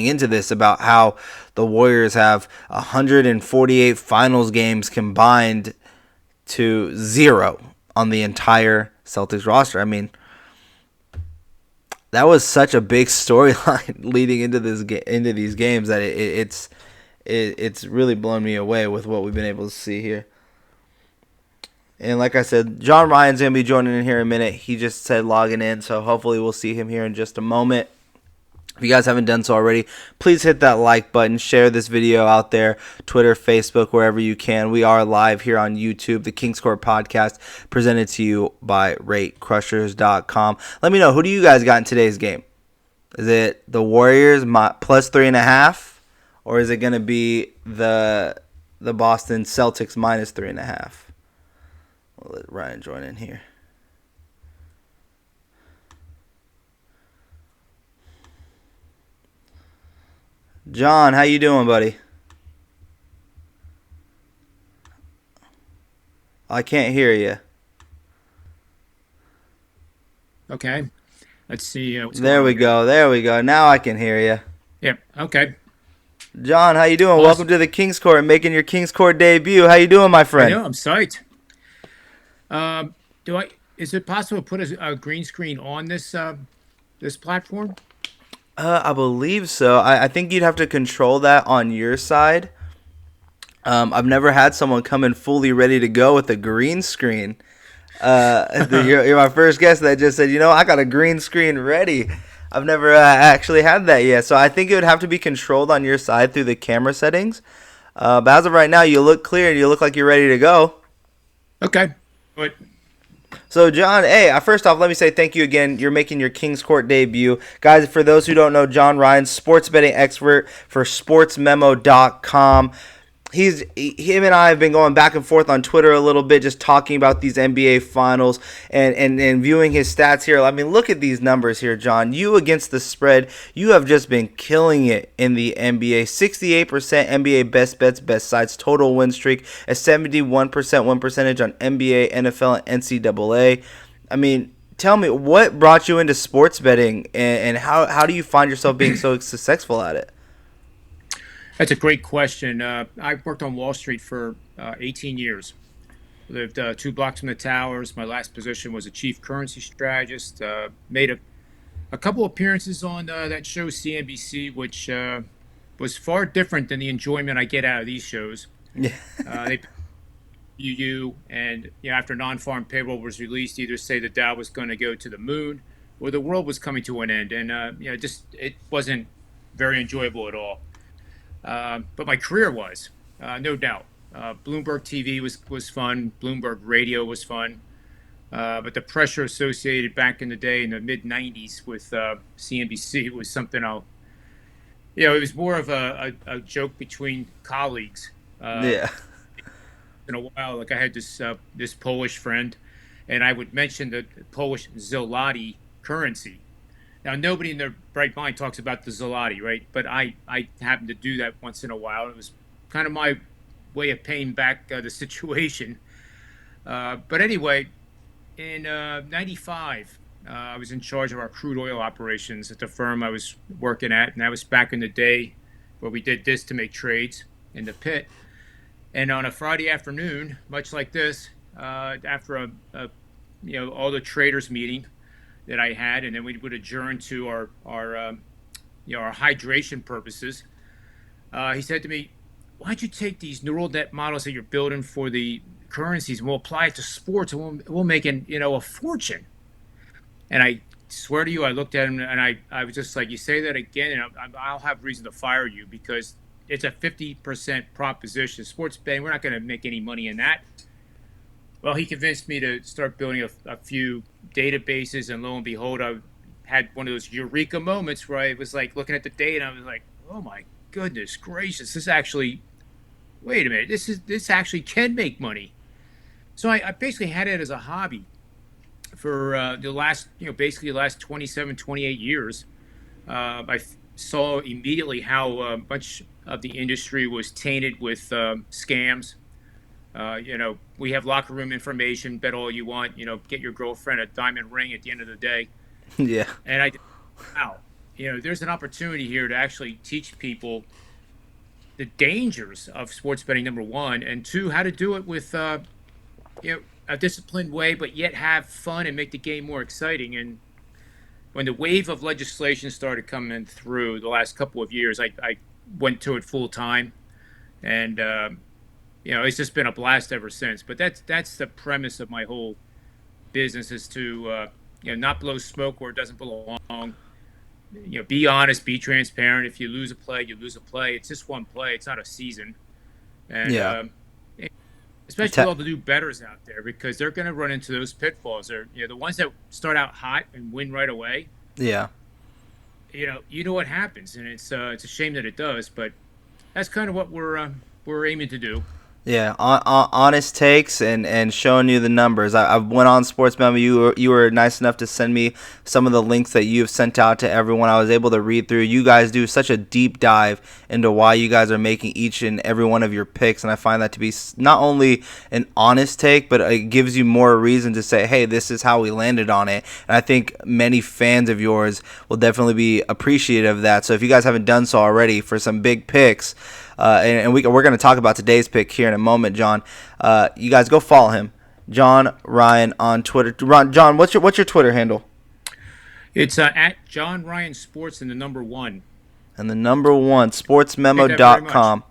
into this about how the Warriors have 148 finals games combined to 0 on the entire Celtics roster. I mean, that was such a big storyline leading into these games that it's really blown me away with what we've been able to see here. And like I said, John Ryan's going to be joining in here in a minute. He just said logging in, so hopefully we'll see him here in just a moment. If you guys haven't done so already, please hit that like button, share this video out there, Twitter, Facebook, wherever you can. We are live here on YouTube, the Kings Court Podcast, presented to you by RateCrushers.com. Let me know, who do you guys got in today's game? Is it the Warriors plus 3.5, or is it going to be the Boston Celtics minus 3.5? We'll let Ryan join in here. John, how you doing, buddy? I can't hear you. Okay. Let's see what's going There on we here. go. There we go. Now I can hear you. Yep. Okay. John, how you doing? Welcome Awesome. to the Kings Court, making your Kings Court debut. How you doing, my I friend? know. I'm psyched. Do I? Is it possible to put a green screen on this platform? I believe so. I think you'd have to control that on your side. I've never had someone come in fully ready to go with a green screen. You're my first guest that just said, I got a green screen ready. I've never actually had that yet. So I think it would have to be controlled on your side through the camera settings. But as of right now, you look clear and you look like you're ready to go. Okay. But So, John, hey, first off, let me say thank you again. You're making your Kings Court debut. Guys, for those who don't know, John Ryan, sports betting expert for SportsMemo.com. Him and I have been going back and forth on Twitter a little bit, just talking about these NBA finals and viewing his stats here. I mean, look at these numbers here, John. You against the spread, you have just been killing it in the NBA. 68% NBA best bets, best sites, total win streak, a 71% win percentage on NBA, NFL, and NCAA. I mean, tell me, what brought you into sports betting, and how do you find yourself being so successful at it? that's a great question. I worked on Wall Street for 18 years. Lived 2 blocks from the towers. My last position was a chief currency strategist. Made a couple appearances on that show CNBC, which was far different than the enjoyment I get out of these shows. Yeah. They you and after non-farm payroll was released, either say the Dow was going to go to the moon or the world was coming to an end, and just it wasn't very enjoyable at all. But my career was, no doubt. Bloomberg TV was fun. Bloomberg Radio was fun. But the pressure associated back in the day in the mid '90s with CNBC was something it was more of a joke between colleagues. Uh, Yeah. in a while, like I had this Polish friend, and I would mention the Polish zloty currency. Now, nobody in their right mind talks about the zloty, right? But I happen to do that once in a while. It was kind of my way of paying back the situation. But anyway, in '95, I was in charge of our crude oil operations at the firm I was working at, and that was back in the day where we did this to make trades in the pit. And on a Friday afternoon, much like this, after all the traders meeting that I had, and then we would adjourn to our hydration purposes. He said to me, "Why don't you take these neural net models that you're building for the currencies and we'll apply it to sports and we'll make a fortune?" And I swear to you, I looked at him and I was just like, "You say that again, and I'll have reason to fire you because it's a 50% proposition. Sports betting, we're not going to make any money in that." Well, he convinced me to start building a few databases, and lo and behold, I had one of those eureka moments where I was like looking at the data, and I was like, "Oh my goodness gracious, this actually, wait a minute, this actually can make money." So I basically had it as a hobby for the last, basically the last 27, 28 years. I saw immediately how much of the industry was tainted with scams. We have locker room information, bet all you want, get your girlfriend a diamond ring at the end of the day. Yeah. And wow. there's an opportunity here to actually teach people the dangers of sports betting, number one, and two, how to do it with a disciplined way, but yet have fun and make the game more exciting. And when the wave of legislation started coming through the last couple of years, I went to it full time, and it's just been a blast ever since. But that's the premise of my whole business is to not blow smoke where it doesn't belong. Be honest, be transparent. If you lose a play, you lose a play. It's just one play. It's not a season. And Yeah. especially Te- with all the new bettors out there, because they're going to run into those pitfalls. They're the ones that start out hot and win right away. yeah. You know what happens, and it's a shame that it does, but that's kind of what we're aiming to do. Yeah, honest takes and showing you the numbers. I went on SportsMemo. You were nice enough to send me some of the links that you've sent out to everyone. I was able to read through. You guys do such a deep dive into why you guys are making each and every one of your picks, and I find that to be not only an honest take, but it gives you more reason to say, hey, this is how we landed on it. And I think many fans of yours will definitely be appreciative of that. So if you guys haven't done so already for some big picks, and we're going to talk about today's pick here in a moment, John. You guys go follow him, John Ryan on Twitter. John, what's your Twitter handle? It's at John Ryan Sports and the number one. And the number one, Appreciate that very much. sportsmemo.com.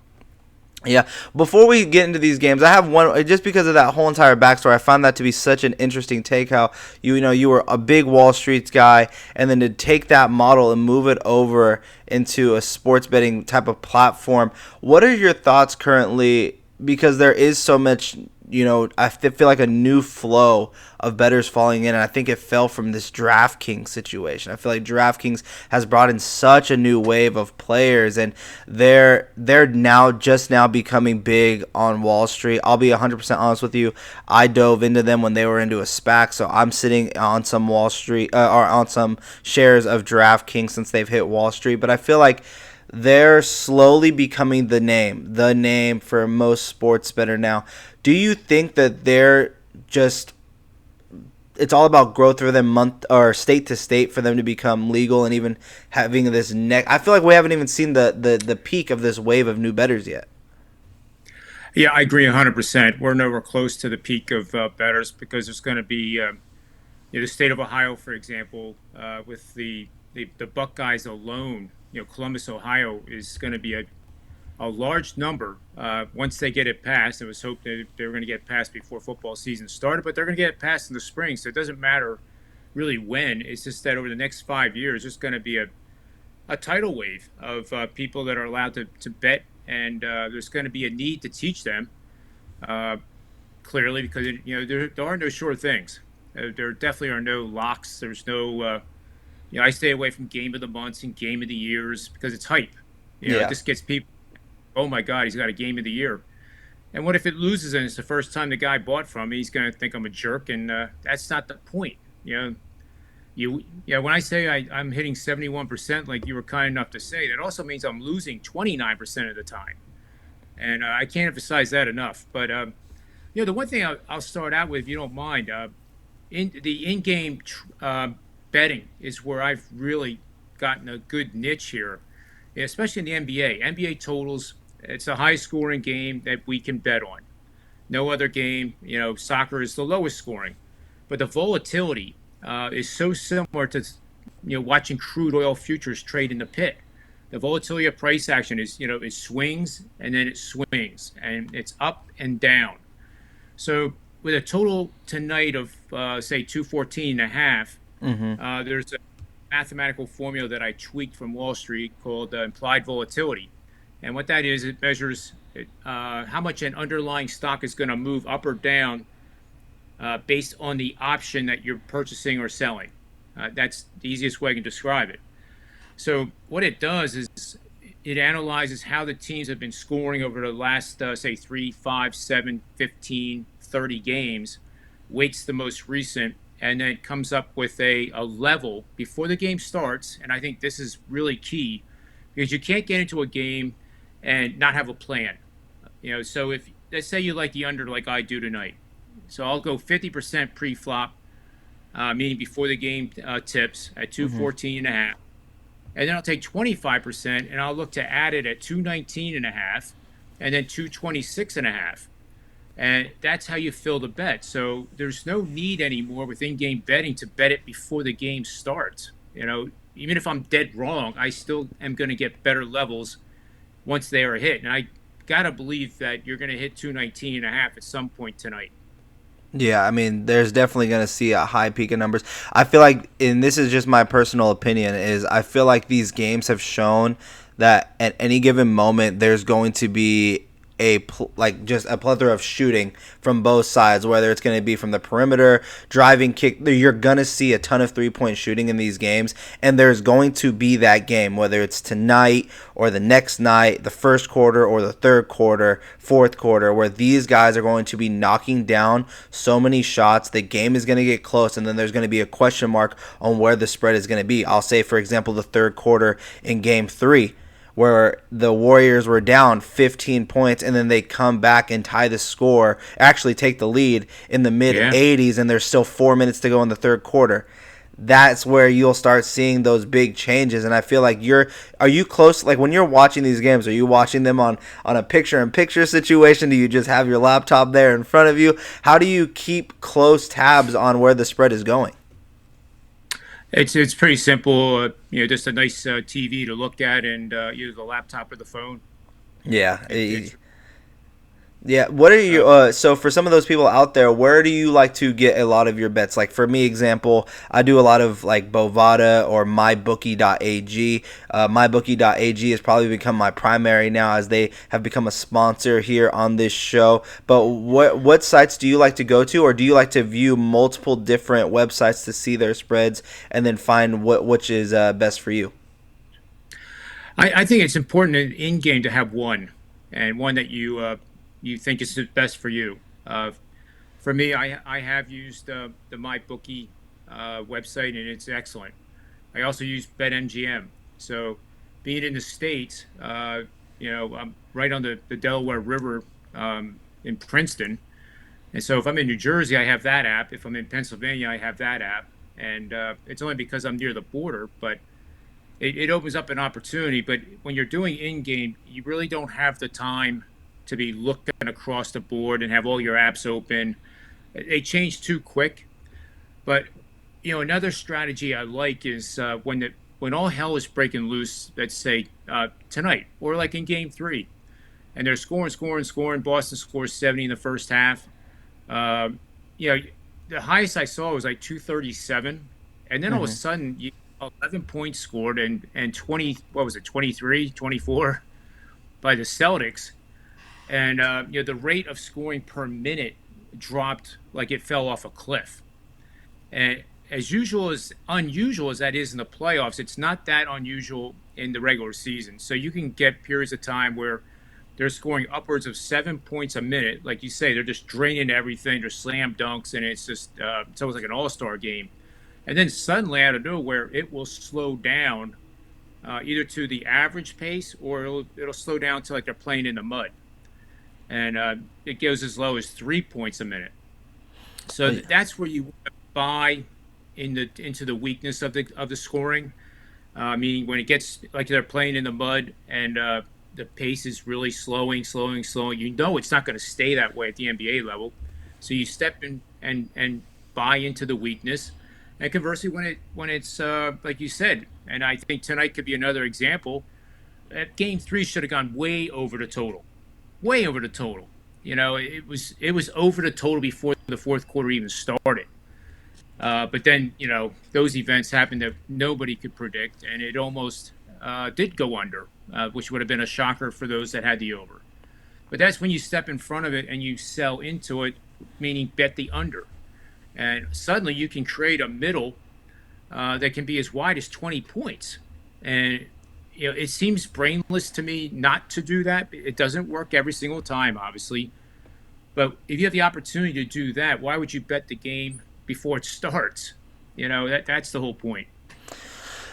Yeah. Before we get into these games, I have one just because of that whole entire backstory. I found that to be such an interesting take. How you were a big Wall Street guy, and then to take that model and move it over into a sports betting type of platform. What are your thoughts currently? Because there is so much. I feel like a new flow of bettors falling in, and I think it fell from this DraftKings situation. I feel like DraftKings has brought in such a new wave of players, and they're now becoming big on Wall Street. I'll be 100% honest with you. I dove into them when they were into a SPAC, so I'm sitting on some Wall Street or on some shares of DraftKings since they've hit Wall Street. But I feel like they're slowly becoming the name for most sports better now. Do you think that they're just it's all about growth for them month or state to state for them to become legal and even having this neck? I feel like we haven't even seen the peak of this wave of new bettors yet. Yeah, I agree 100%. We're nowhere close to the peak of bettors because there's going to be the state of Ohio, for example, with the Buckeyes alone. Columbus, Ohio, is going to be a large number once they get it passed. It was hoped that they were going to get passed before football season started, but they're going to get it passed in the spring. So it doesn't matter really when. It's just that over the next 5 years, there's going to be a tidal wave of people that are allowed to bet, and there's going to be a need to teach them uh, clearly because there are no sure things. There definitely are no locks. There's no I stay away from game of the months and game of the years because it's hype. It Yeah. just gets people, oh my God, he's got a game of the year. And what if it loses and it's the first time the guy bought from me? He's going to think I'm a jerk, and that's not the point. When I say I'm hitting 71%, like you were kind enough to say, that also means I'm losing 29% of the time, and I can't emphasize that enough. But the one thing I'll start out with, if you don't mind, in-game betting is where I've really gotten a good niche here, especially in the NBA. NBA totals, it's a high-scoring game that we can bet on. No other game, soccer is the lowest scoring, but the volatility is so similar to, watching crude oil futures trade in the pit. The volatility of price action is, it swings and then it swings and it's up and down. So with a total tonight of say 214 and a half, Mm-hmm. there's a mathematical formula that I tweaked from Wall Street called implied volatility. And what that is, it measures how much an underlying stock is going to move up or down based on the option that you're purchasing or selling. That's the easiest way I can describe it. So what it does is it analyzes how the teams have been scoring over the last, say, 3, 5, 7, 15, 30 games, weights the most recent, and then comes up with a level before the game starts. And I think this is really key because you can't get into a game and not have a plan. So if, let's say you like the under like I do tonight. So I'll go 50% pre-flop, meaning before the game tips at Mm-hmm. 214 and a half. and then I'll take 25% and I'll look to add it at 219.5 and then 226.5. And that's how you fill the bet. So there's no need anymore with in-game betting to bet it before the game starts. Even if I'm dead wrong, I still am going to get better levels once they are hit. And I got to believe that you're going to hit 219.5 at some point tonight. Yeah, I mean, there's definitely going to see a high peak of numbers. I feel like, and this is just my personal opinion, is I feel like these games have shown that at any given moment there's going to be just a plethora of shooting from both sides, whether it's going to be from the perimeter, driving, kick. You're going to see a ton of 3-point shooting in these games, and there's going to be that game, whether it's tonight or the next night, the first quarter or the third quarter, fourth quarter, where these guys are going to be knocking down so many shots. The game is going to get close, and then there's going to be a question mark on where the spread is going to be. I'll say, for example, the third quarter in Game 3, where the Warriors were down 15 points and then they come back and tie the score, actually take the lead in the mid Yeah. 80s, and there's still 4 minutes to go in the third quarter. That's where you'll start seeing those big changes. And I feel like are you close? Like when you're watching these games, are you watching them on a picture-in-picture situation? Do you just have your laptop there in front of you? How do you keep close tabs on where the spread is going? It's pretty simple. Just a nice TV to look at and either the laptop or the phone. Yeah. It's Yeah, what are uh, you? So for some of those people out there, where do you like to get a lot of your bets? Like for me, example, I do a lot of like Bovada or MyBookie.ag. MyBookie.ag has probably become my primary now, as they have become a sponsor here on this show. But what sites do you like to go to, or do you like to view multiple different websites to see their spreads and then find which is best for you? I think it's important in game to have one, and one that you think is the best for you. For me, I have used the MyBookie website, and it's excellent. I also use BetMGM. So, being in the states, I'm right on the Delaware River in Princeton, and so if I'm in New Jersey, I have that app. If I'm in Pennsylvania, I have that app, and it's only because I'm near the border, but it opens up an opportunity. But when you're doing in game, you really don't have the time to be looking across the board and have all your apps open. They change too quick. But another strategy I like is when all hell is breaking loose. Let's say tonight, or like in Game 3, and they're scoring, scoring, scoring. Boston scores 70 in the first half. Um, you know, the highest I saw was like 237, and then all of a Hmm. sudden, 11 points scored and 20, what was it, 23, 24 by the Celtics, and the rate of scoring per minute dropped like it fell off a cliff. And as unusual as that is in the playoffs, it's not that unusual in the regular season. So you can get periods of time where they're scoring upwards of 7 points a minute. Like you say, they're just draining everything. They're slam dunks, and it's almost like an all-star game. And then suddenly, out of nowhere, it will slow down either to the average pace, or it'll slow down to like they're playing in the mud, and it goes as low as 3 points a minute. So that's where you want to buy into the weakness of the scoring. Meaning when it gets like they're playing in the mud, and the pace is really slowing, slowing, slowing. It's not going to stay that way at the NBA level. So you step in and buy into the weakness. And conversely, when it's like you said, and I think tonight could be another example. That Game 3 should have gone way over the total. It was over the total before the fourth quarter even started. But then, those events happened that nobody could predict, and it almost did go under, which would have been a shocker for those that had the over. But that's when you step in front of it and you sell into it, meaning bet the under. And suddenly you can create a middle that can be as wide as 20 points. And it seems brainless to me not to do that. It doesn't work every single time, obviously. But if you have the opportunity to do that, why would you bet the game before it starts? That's the whole point.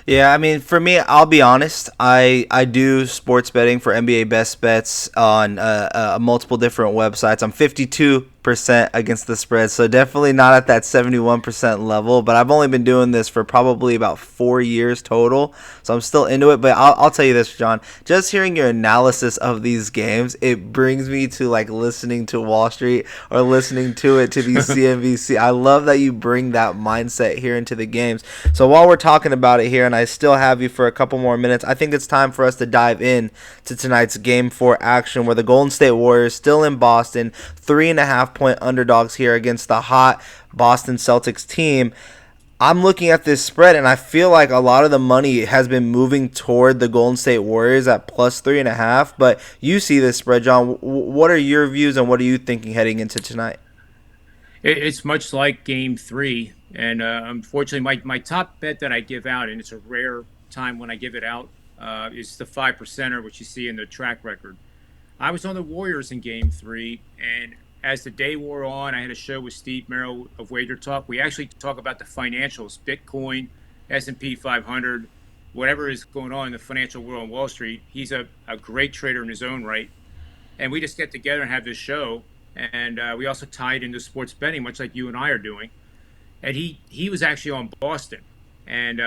Yeah, I mean, for me, I'll be honest. I do sports betting for NBA best bets on multiple different websites. I'm 52 against the spread, so definitely not at that 71% level. But I've only been doing this for probably about 4 years total, so I'm still into it. But I'll tell you this, John, just hearing your analysis of these games, it brings me to like listening to Wall Street or listening to it to these CNBC. I love that you bring that mindset here into the games. So while we're talking about it here, and I still have you for a couple more minutes, I think it's time for us to dive in to tonight's Game 4 action, where the Golden State Warriors still in Boston, 3.5-point underdogs here against the hot Boston Celtics team. I'm looking at this spread, and I feel like a lot of the money has been moving toward the Golden State Warriors at plus 3.5. But you see this spread, John. What are your views, and what are you thinking heading into tonight? It's much like Game 3, and unfortunately, my top bet that I give out, and it's a rare time when I give it out, is the 5%er, which you see in the track record. I was on the Warriors in Game 3, and as the day wore on, I had a show with Steve Merrill of Wager Talk. We actually talk about the financials, Bitcoin, S&P 500, whatever is going on in the financial world on Wall Street. He's a great trader in his own right. And we just get together and have this show. And we also tie it into sports betting, much like you and I are doing. And he was actually on Boston. And,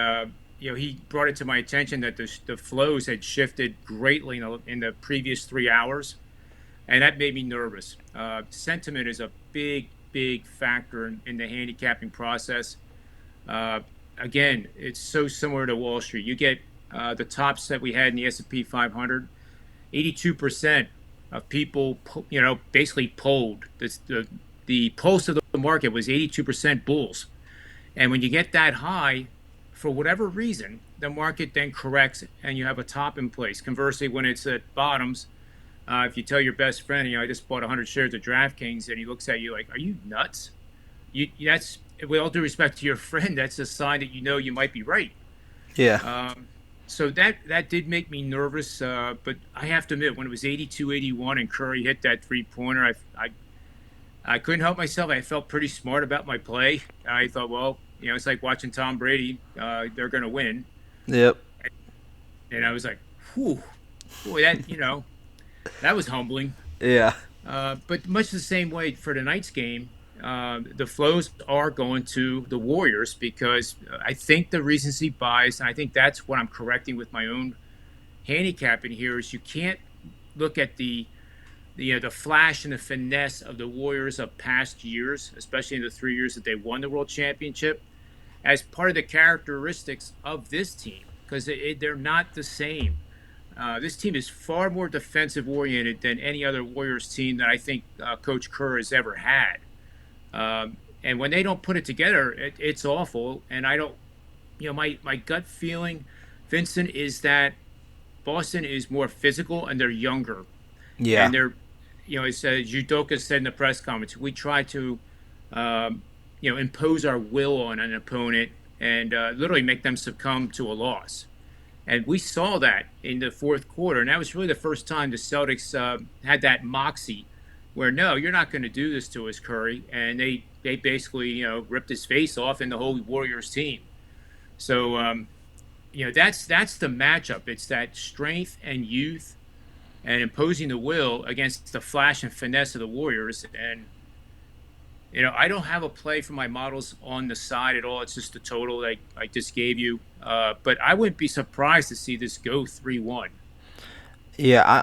he brought it to my attention that the flows had shifted greatly in the previous 3 hours. And that made me nervous. Sentiment is a big, big factor in the handicapping process. Again, it's so similar to Wall Street. You get the tops that we had in the S&P 500, 82% of people, basically polled. The pulse of the market was 82% bulls. And when you get that high, for whatever reason, the market then corrects and you have a top in place. Conversely, when it's at bottoms, if you tell your best friend, I just bought 100 shares of DraftKings, and he looks at you like, "Are you nuts?" That's, with all due respect to your friend, that's a sign that you might be right. Yeah. So that did make me nervous. But I have to admit, when it was 82-81 and Curry hit that 3-pointer, I couldn't help myself. I felt pretty smart about my play. I thought, well, it's like watching Tom Brady. They're going to win. Yep. And I was like, whew, boy, that was humbling. Yeah. But much the same way for tonight's game, the flows are going to the Warriors because I think the recency bias, and I think that's what I'm correcting with my own handicapping here, is you can't look at the flash and the finesse of the Warriors of past years, especially in the 3 years that they won the World Championship, as part of the characteristics of this team, because they're not the same. This team is far more defensive oriented than any other Warriors team that I think Coach Kerr has ever had. And when they don't put it together, it's awful. And I don't, my gut feeling, Vincent, is that Boston is more physical and they're younger. Yeah. And they're, as Udoka said in the press conference, we try to, impose our will on an opponent and literally make them succumb to a loss. And we saw that in the fourth quarter. And that was really the first time the Celtics had that moxie where, no, you're not going to do this to us, Curry. And they basically, ripped his face off in the whole Warriors team. So, that's the matchup. It's that strength and youth and imposing the will against the flash and finesse of the Warriors. And, I don't have a play for my models on the side at all. It's just the total that I just gave you. But I wouldn't be surprised to see this go 3-1. Yeah,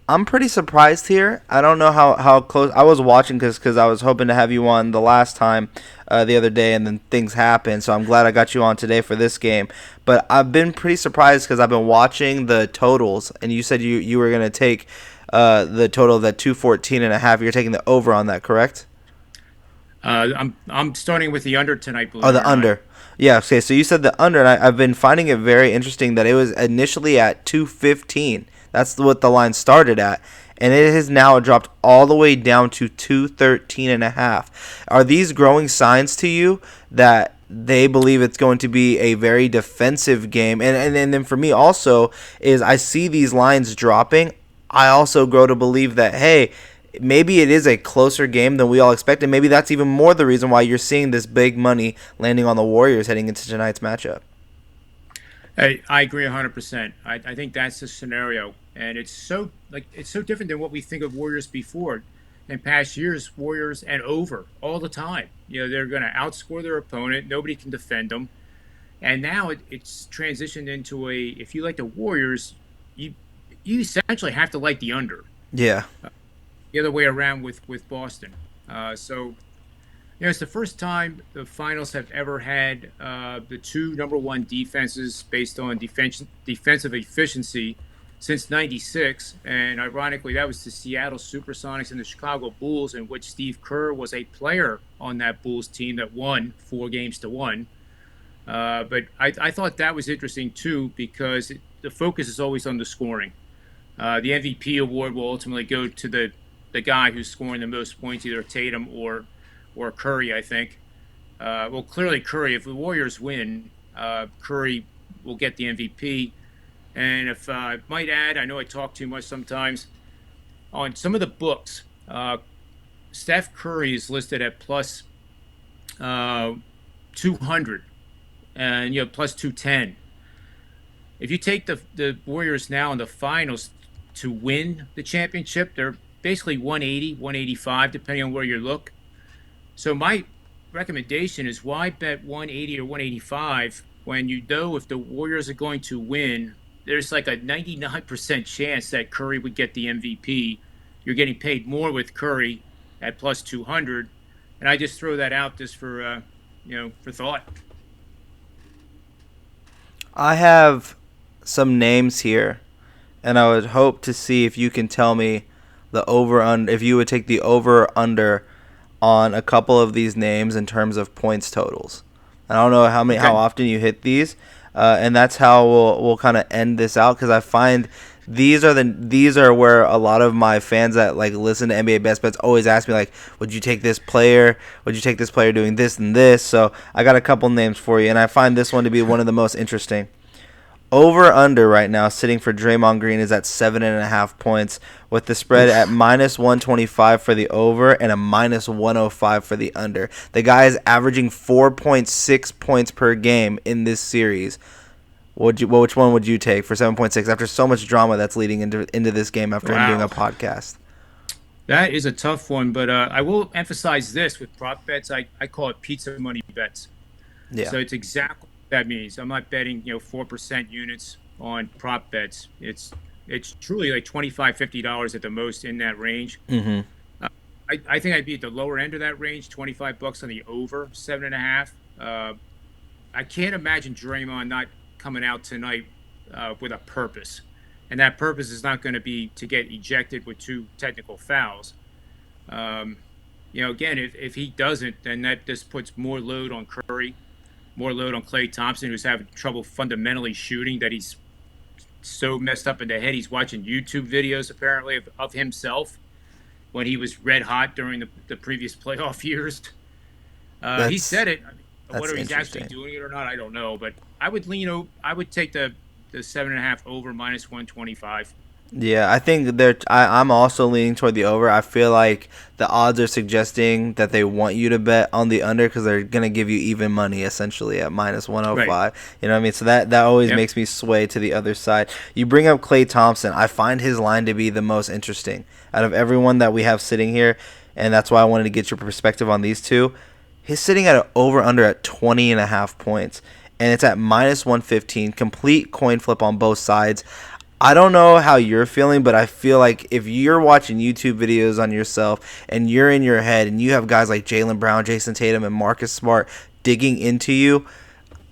I'm pretty surprised here. I don't know how close I was watching because I was hoping to have you on the last time the other day, and then things happened. So I'm glad I got you on today for this game. But I've been pretty surprised because I've been watching the totals, and you said you were gonna take the total of that 214.5. You're taking the over on that, correct? I'm starting with the under tonight. Oh, the under. Yeah, okay, so you said the under, and I've been finding it very interesting that it was initially at 215. That's what the line started at, and it has now dropped all the way down to 213.5. Are these growing signs to you that they believe it's going to be a very defensive game? And then for me also is I see these lines dropping. I also grow to believe that, hey, maybe it is a closer game than we all expected. Maybe that's even more the reason why you're seeing this big money landing on the Warriors heading into tonight's matchup. I agree 100%. I think that's the scenario, and it's so different than what we think of Warriors before. in past years, Warriors and over all the time. They're going to outscore their opponent. Nobody can defend them. And now it's transitioned into if you like the Warriors, you you essentially have to like the under. Yeah. The other way around with Boston. So it's the first time the finals have ever had the two number one defenses based on defensive efficiency since '96, and ironically, that was the Seattle SuperSonics and the Chicago Bulls, in which Steve Kerr was a player on that Bulls team that won 4 games to 1. But I thought that was interesting too because the focus is always on the scoring. The MVP award will ultimately go to the guy who's scoring the most points, either Tatum or Curry, I think. Well, clearly Curry. If the Warriors win, Curry will get the MVP. And if I might add, I know I talk too much sometimes. On some of the books, Steph Curry is listed at plus 200 and plus 210. If you take the Warriors now in the finals to win the championship, they're basically 180, 185, depending on where you look. So my recommendation is why bet 180 or 185 when you know if the Warriors are going to win, there's like a 99% chance that Curry would get the MVP. You're getting paid more with Curry at plus 200. And I just throw that out just for thought. I have some names here, and I would hope to see if you can tell me the over under, if you would take the over or under on a couple of these names in terms of points totals. I don't know how Okay. often you hit these, and that's how we'll kind of end this out because I find these are where a lot of my fans that like listen to NBA Best Bets always ask me like, would you take this player? Would you take this player doing this and this? So I got a couple names for you, and I find this one to be one of the most interesting. Over under right now, sitting for Draymond Green is at 7.5 points, with the spread at Oof. minus 125 for the over and a minus 105 for the under. The guy is averaging 4.6 points per game in this series. Which one would you take for 7.6 after so much drama that's leading into this game after him doing a Wow. podcast? That is a tough one, but I will emphasize this with prop bets. I call it pizza money bets. Yeah, So it's exactly what that means. I'm not betting 4% units on prop bets. It's truly like $25, $50 at the most in that range. hmm Uh, I think I'd be at the lower end of that range, $25 on the over 7.5. I can't imagine Draymond not coming out tonight with a purpose, and that purpose is not going to be to get ejected with two technical fouls. Um, again, if he doesn't, then that just puts more load on Curry, more load on Klay Thompson, who's having trouble fundamentally shooting. That he's so messed up in the head. He's watching YouTube videos apparently of himself when he was red hot during the previous playoff years. He that's said it. that's Whether he's actually interesting. doing it or not, I don't know. But I would lean. I would take the 7.5 over minus 125. Yeah, I think I'm also leaning toward the over. I feel like the odds are suggesting that they want you to bet on the under because they're gonna give you even money essentially at minus Right. 105. You know what I mean? So that always Yep. makes me sway to the other side. You bring up Klay Thompson. I find his line to be the most interesting out of everyone that we have sitting here, and that's why I wanted to get your perspective on these two. He's sitting at an over under at 20.5 points, and it's at minus 115. Complete coin flip on both sides. I don't know how you're feeling, but I feel like if you're watching YouTube videos on yourself and you're in your head and you have guys like Jaylen Brown, Jason Tatum, and Marcus Smart digging into you,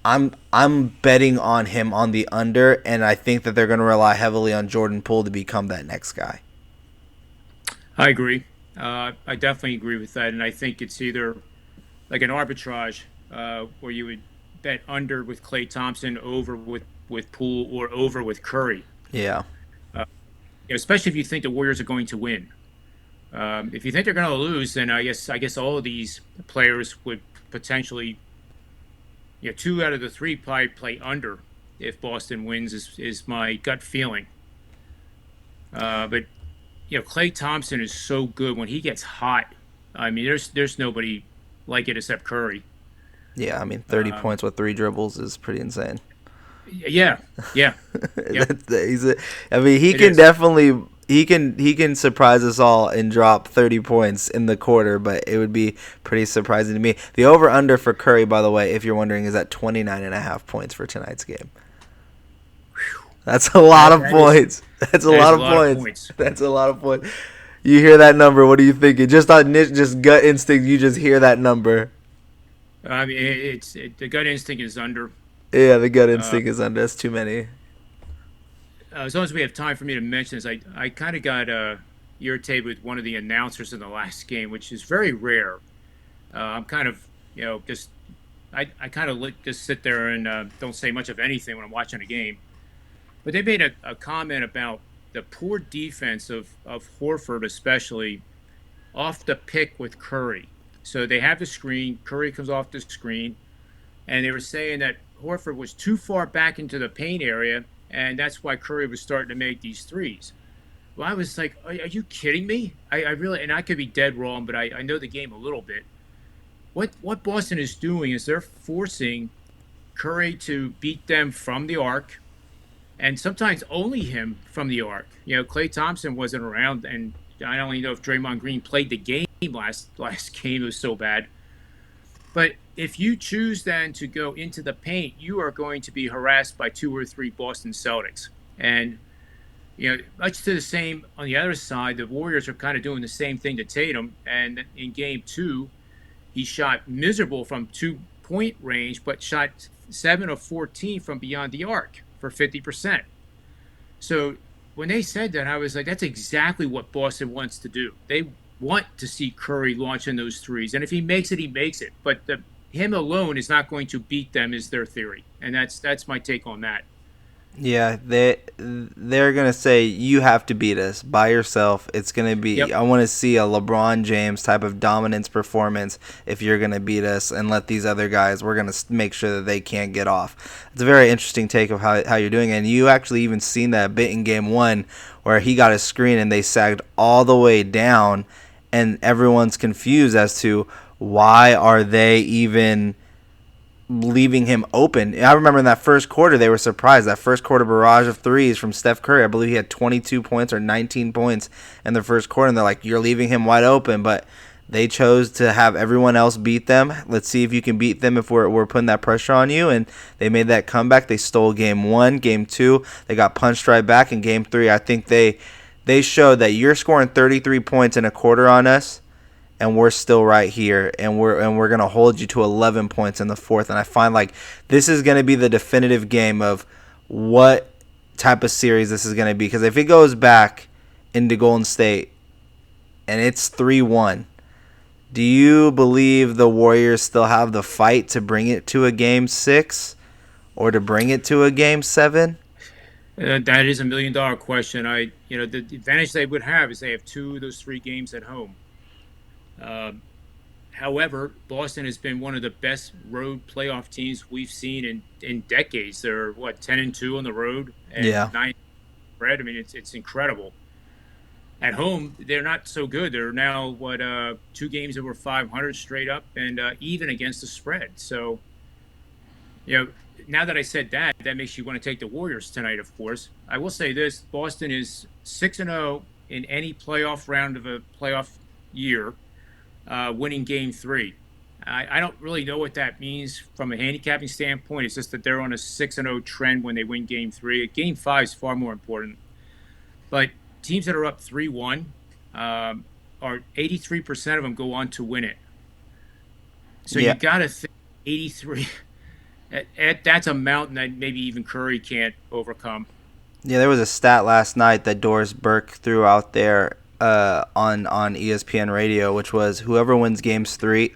I'm betting on him on the under, and I think that they're going to rely heavily on Jordan Poole to become that next guy. I agree. I definitely agree with that, and I think it's either like an arbitrage where you would bet under with Klay Thompson, over with Poole, or over with Curry. Yeah, Uh, Especially if you think the Warriors are going to win. If you think they're going to lose, then I guess all of these players would potentially, two out of the three probably play under if Boston wins. Is my gut feeling. But Klay Thompson is so good when he gets hot. I mean, there's nobody like it except Curry. yeah. I mean, 30 Um, points with three dribbles is pretty insane. yeah, yeah, yep. I mean, It is. he he can surprise us all and drop 30 points in the quarter, but it would be pretty surprising to me. The over under for Curry, by the way, if you're wondering, is at 29.5 points for tonight's game. That's a lot of points. That's a lot of points. That's a lot of points. You hear that number? What are you thinking? Just on just gut instinct, you just hear that number. I mean, the gut instinct is under. Yeah, the gut instinct is under. That's too many. As long as we have time for me to mention this, I kind of got irritated with one of the announcers in the last game, which is very rare. I'm kind of, just I kind of just sit there and don't say much of anything when I'm watching a game. But they made a comment about the poor defense of Horford, especially off the pick with Curry. So they have the screen. Curry comes off the screen. And they were saying that Horford was too far back into the paint area, and that's why Curry was starting to make these threes. Well, I was like, are you kidding me? I really, and I could be dead wrong, but I know the game a little bit. What Boston is doing is they're forcing Curry to beat them from the arc, and sometimes only him from the arc. Klay Thompson wasn't around, and I don't even know if Draymond Green played the game last game. It was so bad. But if you choose then to go into the paint, you are going to be harassed by 2 or 3 Boston Celtics. And, much to the same on the other side, the Warriors are kind of doing the same thing to Tatum. And in game 2, he shot miserable from 2-point range, but shot 7 of 14 from beyond the arc for 50%. So when they said that, I was like, that's exactly what Boston wants to do. They want to see Curry launching those threes, and if he makes it, he makes it. But him alone is not going to beat them, is their theory, and that's my take on that. Yeah, they're gonna say you have to beat us by yourself. It's gonna be. Yep. I want to see a LeBron James type of dominance performance if you're gonna beat us, and let these other guys. We're gonna make sure that they can't get off. It's a very interesting take of how you're doing, and you actually even seen that a bit in game 1 where he got a screen and they sagged all the way down, and everyone's confused as to why are they even leaving him open. I remember in that first quarter they were surprised. That first quarter barrage of threes from Steph Curry. I believe he had 22 points or 19 points in the first quarter, and they're like, you're leaving him wide open. But they chose to have everyone else beat them. Let's see if you can beat them if we're putting that pressure on you. And they made that comeback. They stole game 1, game 2. They got punched right back in game 3. I think they showed that you're scoring 33 points in a quarter on us, and we're still right here, and we're gonna hold you to 11 points in the fourth. And I find like this is gonna be the definitive game of what type of series this is gonna be. Because if it goes back into Golden State and it's 3-1, do you believe the Warriors still have the fight to bring it to a game 6 or to bring it to a game 7? That is $1 million question. The advantage they would have is they have 2 of those 3 games at home. However, Boston has been one of the best road playoff teams we've seen in decades. They're 10-2 on the road and 9 spread. I mean, it's incredible. At home, they're not so good. They're now 2 games over 500 straight up and even against the spread. So, now that I said that makes you want to take the Warriors tonight. Of course, I will say this: Boston is 6-0 in any playoff round of a playoff year. Winning game 3. I don't really know what that means from a handicapping standpoint. It's just that they're on a 6-0 trend when they win game 3. Game 5 is far more important. But teams that are up 3-1 are 83% of them go on to win it. So you got to think 83. That's a mountain that maybe even Curry can't overcome. Yeah, there was a stat last night that Doris Burke threw out there on ESPN Radio, which was whoever wins game 3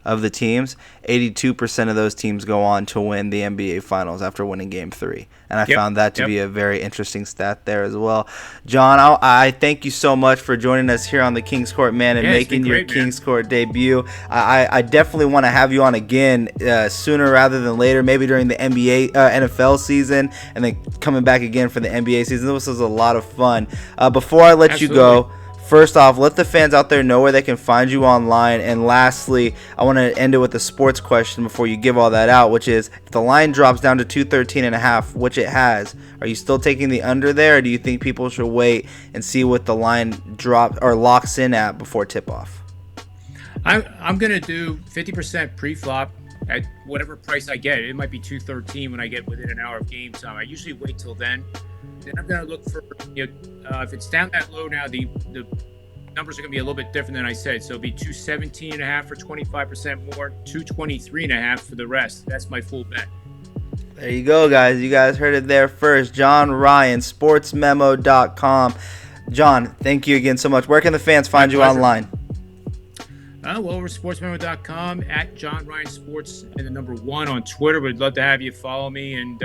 of the teams, 82% of those teams go on to win the NBA Finals after winning game 3. And I found that to be a very interesting stat there as well. John, I thank you so much for joining us here on the King's Court, man, and making your King's Court debut. I definitely want to have you on again sooner rather than later, maybe during the NFL season, and then coming back again for the NBA season. This was a lot of fun. Before I let you go, First off, let the fans out there know where they can find you online. And lastly, I want to end it with a sports question before you give all that out, which is, if the line drops down to 213.5, which it has, are you still taking the under there, or do you think people should wait and see what the line drops or locks in at before tip-off? I'm going to do 50% pre-flop at whatever price I get. It might be 213 when I get within an hour of game time. I usually wait till then. Then I'm going to look for, if it's down that low now, the numbers are going to be a little bit different than I said. So it'll be 217.5 for 25% more, 223.5 for the rest. That's my full bet. There you go, guys. You guys heard it there first. John Ryan, sportsmemo.com. John, thank you again so much. Where can the fans find you online? Well, over sportsmemo.com, at John Ryan Sports, and the number 1 on Twitter. We'd love to have you follow me. And,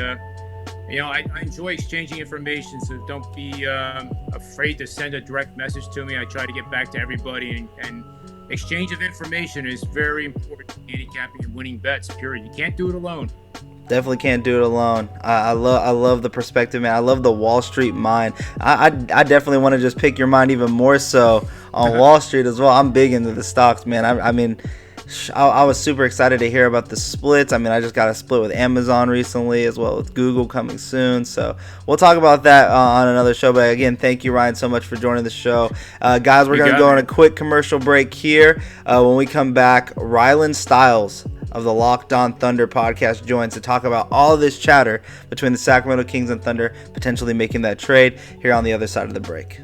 I enjoy exchanging information, so don't be afraid to send a direct message to me. I try to get back to everybody, and exchange of information is very important in handicapping and winning bets, period. You can't do it alone. Definitely can't do it alone. I love the perspective, man. I love the Wall Street mind. I definitely want to just pick your mind even more so on Wall Street as well. I'm big into the stocks, man. I was super excited to hear about the splits. I just got a split with Amazon recently, as well as Google coming soon. So we'll talk about that on another show. But again, thank you, Ryan, so much for joining the show. Guys, we're going to go on a quick commercial break here. When we come back, Rylan Stiles of the Locked On Thunder podcast joins to talk about all of this chatter between the Sacramento Kings and Thunder potentially making that trade here on the other side of the break.